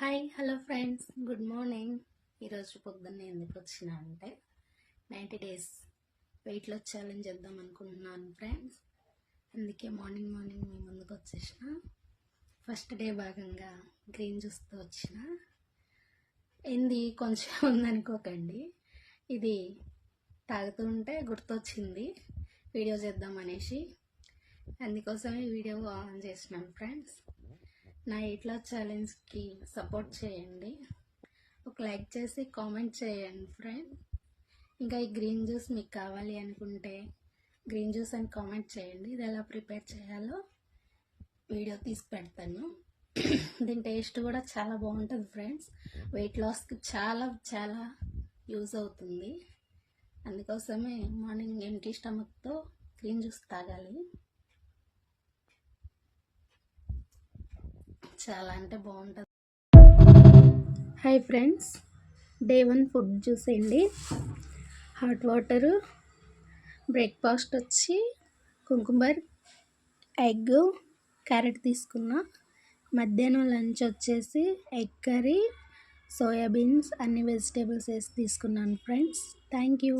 Hello friends, good morning. ఈరోజు పొద్దున్నే ఎందుకు వచ్చిన అంటే 90 డేస్ వెయిట్ లాస్ ఛాలెంజ్ చేద్దాం అనుకుంటున్నాను ఫ్రెండ్స్. అందుకే మార్నింగ్ మీ ముందుకు వచ్చేసిన. ఫస్ట్ డే భాగంగా గ్రీన్ జ్యూస్తో వచ్చిన. ఏంది కొంచెం ఉందనుకోకండి, ఇది తాగుతుంటే గుర్తొచ్చింది వీడియో చేద్దాం అనేసి. అందుకోసమే వీడియో ఆన్ చేసినాను ఫ్రెండ్స్. నా వెయిట్ లాస్ ఛాలెంజ్కి సపోర్ట్ చేయండి, ఒక లైక్ చేసి కామెంట్ చేయండి ఫ్రెండ్. ఇంకా ఈ గ్రీన్ జ్యూస్ మీకు కావాలి అనుకుంటే గ్రీన్ జ్యూస్ అని కామెంట్ చేయండి. ఇది ఎలా ప్రిపేర్ చేయాలో వీడియో తీసి పెడతాను. దీని టేస్ట్ కూడా చాలా బాగుంటుంది ఫ్రెండ్స్. వెయిట్ లాస్కి చాలా చాలా యూజ్ అవుతుంది. అందుకోసమే మార్నింగ్ ఎంటీ స్టమక్తో గ్రీన్ జ్యూస్ తాగాలి. చాలా అంటే బాగుంటుంది. హాయ్ ఫ్రెండ్స్, డే 1 ఫుడ్ చూసేయండి. హాట్ వాటరు, బ్రేక్ఫాస్ట్ వచ్చి కుంకుమర్, ఎగ్, క్యారెట్ తీసుకున్నా. మధ్యాహ్నం లంచ్ వచ్చేసి ఎగ్ కర్రీ, సోయాబీన్స్, అన్ని వెజిటేబుల్స్ వేసి తీసుకున్నాను ఫ్రెండ్స్. Thank you.